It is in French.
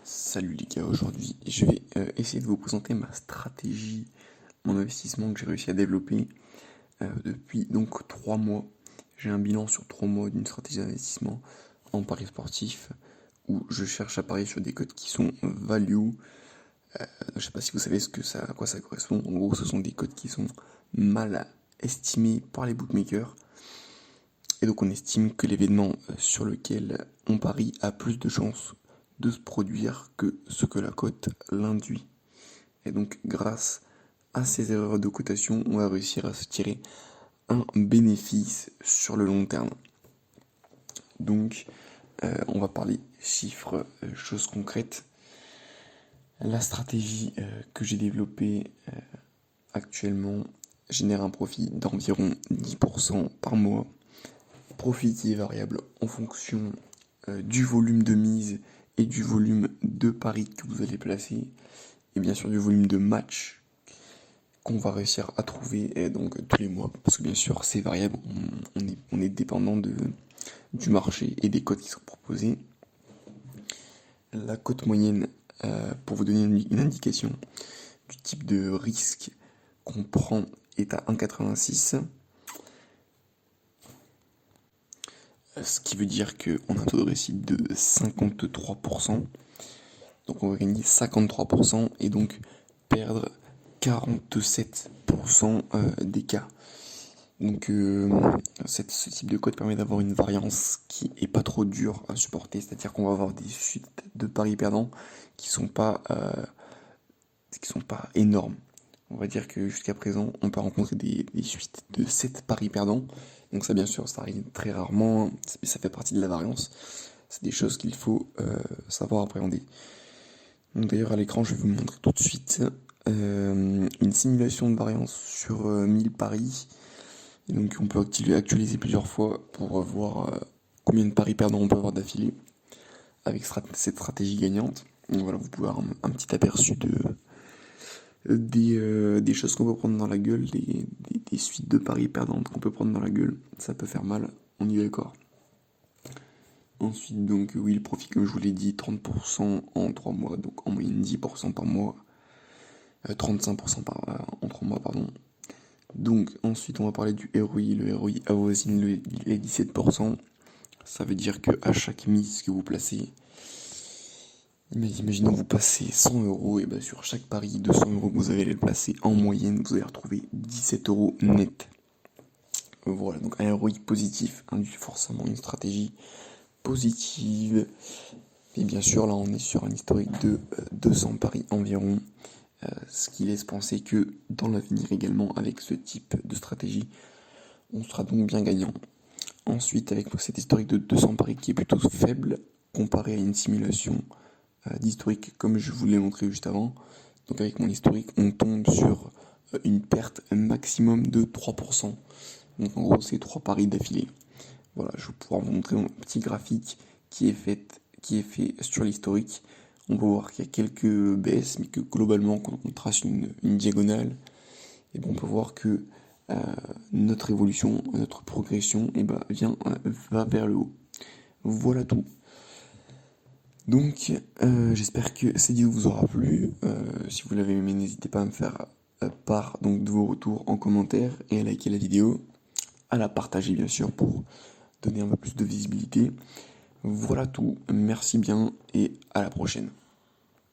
Salut les gars, aujourd'hui je vais essayer de vous présenter ma stratégie, mon investissement que j'ai réussi à développer depuis donc 3 mois. J'ai un bilan sur 3 mois d'une stratégie d'investissement en paris sportif où je cherche à parier sur des cotes qui sont value. Je sais pas si vous savez à quoi ça correspond. En gros, ce sont des cotes qui sont mal estimées par les bookmakers. Et donc on estime que l'événement sur lequel on parie a plus de chances de se produire que ce que la cote l'induit. Et donc grâce à ces erreurs de cotation, on va réussir à se tirer un bénéfice sur le long terme. Donc on va parler chiffres, choses concrètes. La stratégie que j'ai développée actuellement génère un profit d'environ 10% par mois. Profit qui est variable en fonction du volume de mise et du volume de paris que vous allez placer, et bien sûr du volume de match qu'on va réussir à trouver donc tous les mois, parce que bien sûr c'est variable, on est dépendant du marché et des cotes qui sont proposées. La cote moyenne, pour vous donner une indication du type de risque qu'on prend, est à 1,86. Ce qui veut dire qu'on a un taux de réussite de 53%. Donc on va gagner 53% et donc perdre 47% des cas. Donc ce type de code permet d'avoir une variance qui est pas trop dure à supporter, c'est-à-dire qu'on va avoir des suites de paris perdants qui sont pas énormes. On va dire que jusqu'à présent, on peut rencontrer des suites de 7 paris perdants. Donc ça, bien sûr, ça arrive très rarement, mais ça fait partie de la variance. C'est des choses qu'il faut savoir appréhender. Donc d'ailleurs, à l'écran, je vais vous montrer tout de suite une simulation de variance sur 1000 paris. Et donc on peut actualiser plusieurs fois pour voir combien de paris perdants on peut avoir d'affilée avec cette stratégie gagnante. Donc voilà, vous pouvez avoir un petit aperçu des choses qu'on peut prendre dans la gueule, des suites de paris perdantes qu'on peut prendre dans la gueule. Ça peut faire mal, on y est d'accord. Ensuite, donc oui, le profit, comme je vous l'ai dit, 30% en 3 mois, donc en moyenne 10% par mois, 35% en 3 mois, pardon. Donc ensuite, on va parler du ROI. Le ROI avoisine les 17%. Ça veut dire que à chaque mise que vous placez, imaginons vous passez 100 euros, et bien sur chaque pari de 100 euros que vous allez le placer, en moyenne, vous allez retrouver 17 euros net. Voilà, donc un ROI positif induit forcément une stratégie positive. Et bien sûr, là, on est sur un historique de 200 paris environ, ce qui laisse penser que dans l'avenir également, avec ce type de stratégie, on sera donc bien gagnant. Ensuite, avec cet historique de 200 paris qui est plutôt faible, comparé à une simulation d'historique comme je vous l'ai montré juste avant, donc avec mon historique, on tombe sur une perte maximum de 3%. Donc en gros, c'est 3 paris d'affilée. Voilà, je vais pouvoir vous montrer mon petit graphique qui est fait sur l'historique. On peut voir qu'il y a quelques baisses, mais que globalement, quand on trace une diagonale, et on peut voir que notre évolution, notre progression, va vers le haut. Voilà tout. Donc, j'espère que cette vidéo vous aura plu. Si vous l'avez aimé, n'hésitez pas à me faire part donc, de vos retours en commentaire et à liker la vidéo, à la partager bien sûr pour donner un peu plus de visibilité. Voilà tout, merci bien et à la prochaine.